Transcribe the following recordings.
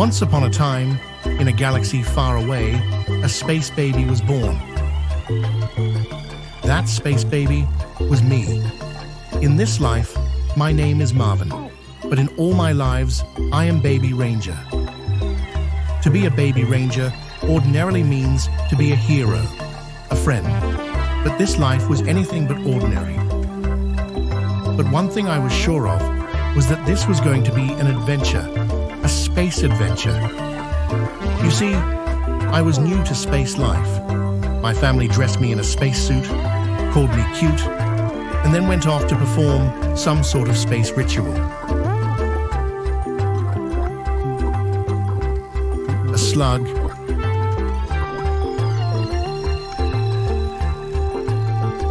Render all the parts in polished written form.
Once upon a time, in a galaxy far away, a space baby was born. That space baby was me. In this life, my name is Marvin, but in all my lives, I am Baby Ranger. To be a Baby Ranger ordinarily means to be a hero, a friend, but this life was anything but ordinary. But one thing I was sure of was that this was going to be an adventure, a space adventure. You see, I was new to space life. My family dressed me in a spacesuit, called me cute, and then went off to perform some sort of space ritual. A slug,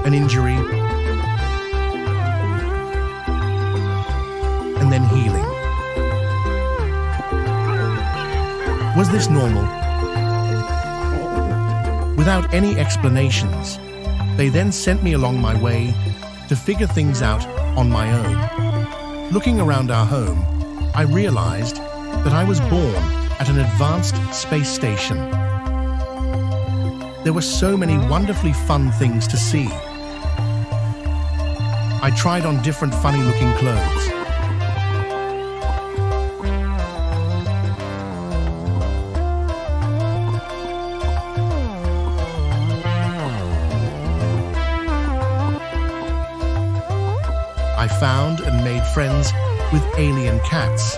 an injury, and then healing. Was this normal? Without any explanations, they then sent me along my way to figure things out on my own. Looking around our home, I realized that I was born at an advanced space station. There were so many wonderfully fun things to see. I tried on different funny-looking clothes. I found and made friends with alien cats.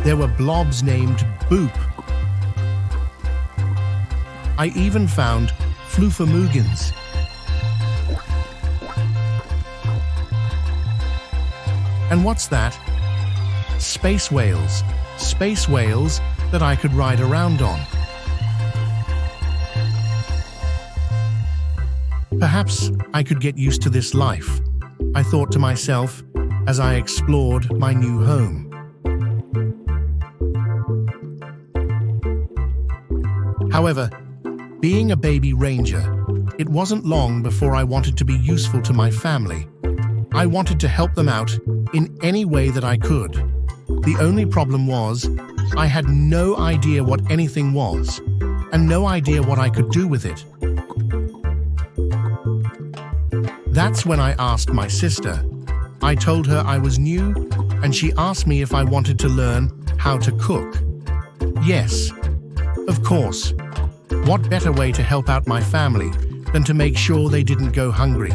There were blobs named Boop. I even found Floofamugans. And what's that? Space whales. Space whales that I could ride around on. Perhaps I could get used to this life, I thought to myself as I explored my new home. However, being a baby ranger, it wasn't long before I wanted to be useful to my family. I wanted to help them out in any way that I could. The only problem was, I had no idea what anything was, and no idea what I could do with it. That's when I asked my sister. I told her I was new, and she asked me if I wanted to learn how to cook. Yes, of course. What better way to help out my family than to make sure they didn't go hungry?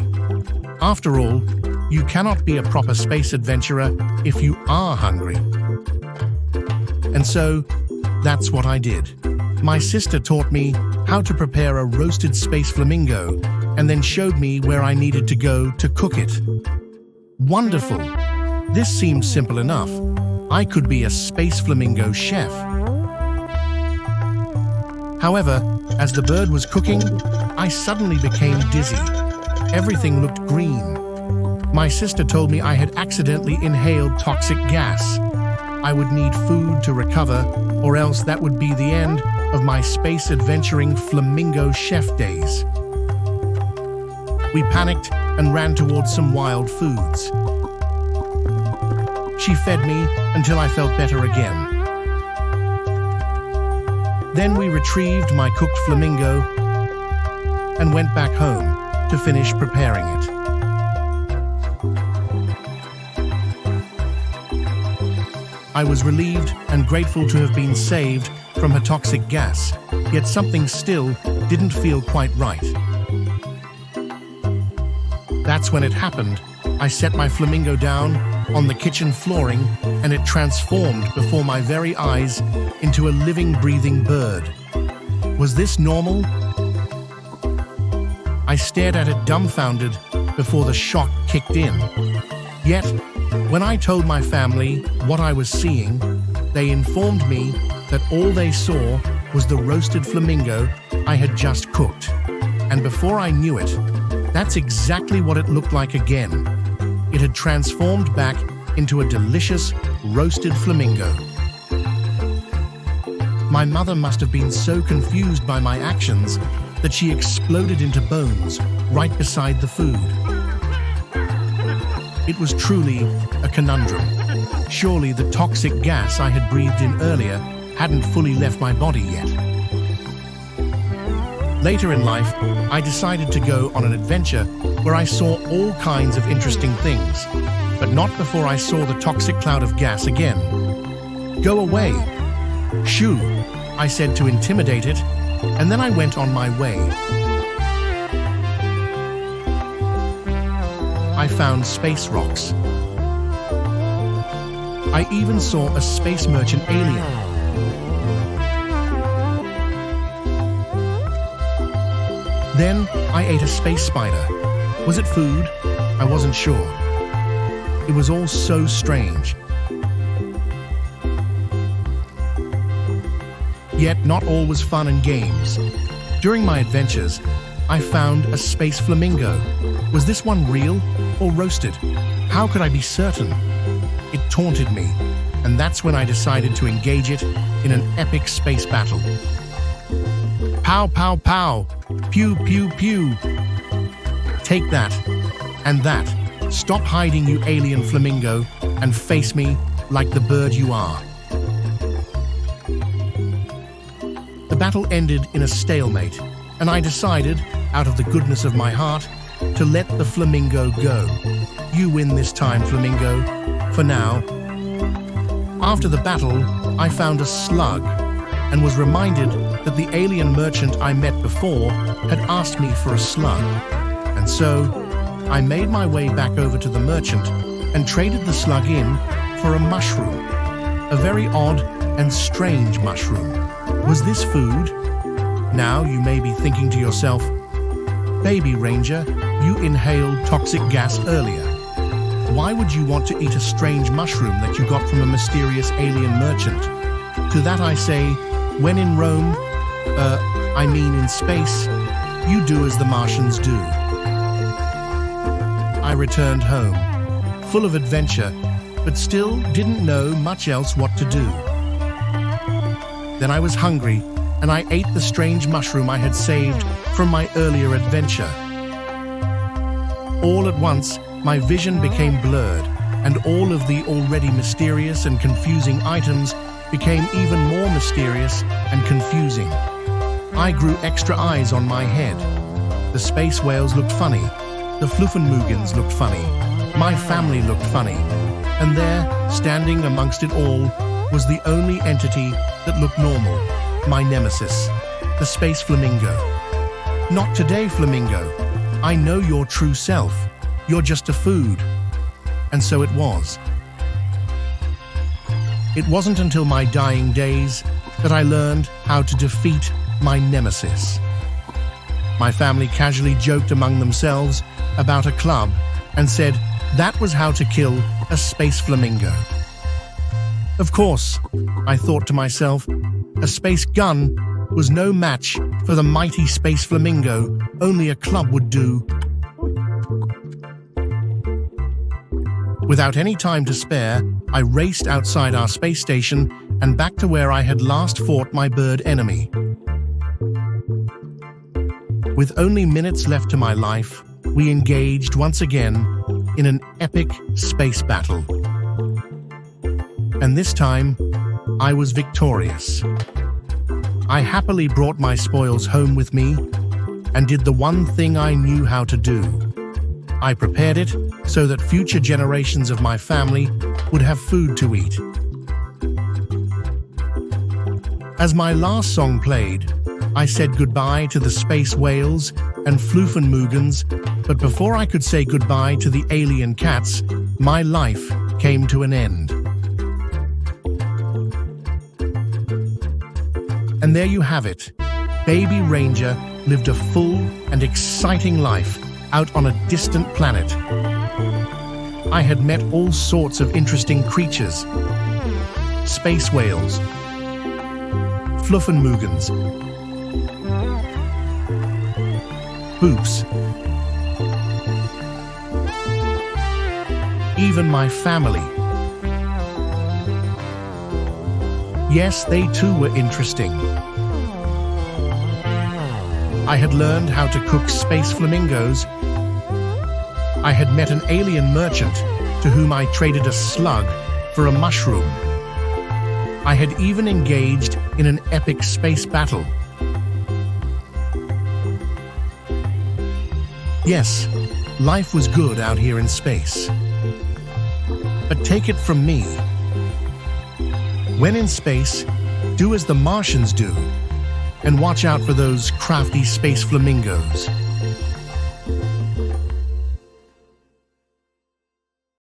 After all, you cannot be a proper space adventurer if you are hungry. And so, that's what I did. My sister taught me how to prepare a roasted space flamingo and then showed me where I needed to go to cook it. Wonderful! This seemed simple enough. I could be a space flamingo chef. However, as the bird was cooking, I suddenly became dizzy. Everything looked green. My sister told me I had accidentally inhaled toxic gas. I would need food to recover, or else that would be the end of my space adventuring flamingo chef days. We panicked and ran towards some wild foods. She fed me until I felt better again. Then we retrieved my cooked flamingo and went back home to finish preparing it. I was relieved and grateful to have been saved from her toxic gas, yet something still didn't feel quite right. That's when it happened. I set my flamingo down on the kitchen flooring and it transformed before my very eyes into a living, breathing bird. Was this normal? I stared at it dumbfounded before the shock kicked in. Yet, when I told my family what I was seeing, they informed me that all they saw was the roasted flamingo I had just cooked. And before I knew it, that's exactly what it looked like again. It had transformed back into a delicious roasted flamingo. My mother must have been so confused by my actions that she exploded into bones right beside the food. It was truly a conundrum. Surely the toxic gas I had breathed in earlier hadn't fully left my body yet. Later in life, I decided to go on an adventure where I saw all kinds of interesting things, but not before I saw the toxic cloud of gas again. "Go away!" "Shoo!" I said to intimidate it, and then I went on my way. I found space rocks. I even saw a space merchant alien. Then I ate a space spider. Was it food? I wasn't sure. It was all so strange. Yet not all was fun and games. During my adventures, I found a space flamingo. Was this one real or roasted? How could I be certain? It taunted me, and that's when I decided to engage it in an epic space battle. Pow, pow, pow! Pew, pew, pew! Take that, and that. Stop hiding, you alien flamingo, and face me like the bird you are. The battle ended in a stalemate, and I decided, out of the goodness of my heart, to let the flamingo go. You win this time, flamingo, for now. After the battle, I found a slug, and was reminded that the alien merchant I met before had asked me for a slug. And so, I made my way back over to the merchant and traded the slug in for a mushroom. A very odd and strange mushroom. Was this food? Now you may be thinking to yourself, "Baby Ranger, you inhaled toxic gas earlier. Why would you want to eat a strange mushroom that you got from a mysterious alien merchant?" To that I say, when in Rome, in space, you do as the Martians do. I returned home, full of adventure, but still didn't know much else what to do. Then I was hungry, and I ate the strange mushroom I had saved from my earlier adventure. All at once, my vision became blurred, and all of the already mysterious and confusing items became even more mysterious and confusing. I grew extra eyes on my head. The space whales looked funny. The Flamingo looked funny. My family looked funny. And there, standing amongst it all, was the only entity that looked normal, my nemesis, the space flamingo. "Not today, flamingo. I know your true self. You're just a food." And so it was. It wasn't until my dying days that I learned how to defeat my nemesis. My family casually joked among themselves about a club and said that was how to kill a space flamingo. Of course, I thought to myself, a space gun was no match for the mighty space flamingo only a club would do. Without any time to spare, I raced outside our space station and back to where I had last fought my bird enemy. With only minutes left to my life, we engaged once again in an epic space battle. And this time, I was victorious. I happily brought my spoils home with me and did the one thing I knew how to do. I prepared it so that future generations of my family would have food to eat. As my last song played, I said goodbye to the space whales and Flamingo, but before I could say goodbye to the alien cats, my life came to an end. And there you have it. Baby Ranger lived a full and exciting life out on a distant planet. I had met all sorts of interesting creatures. Space whales, Flamingo, boops, even my family. Yes, they too were interesting. I had learned how to cook space flamingos. I had met an alien merchant to whom I traded a slug for a mushroom. I had even engaged in an epic space battle. Yes, life was good out here in space. But take it from me. When in space, do as the Martians do, and watch out for those crafty space flamingos.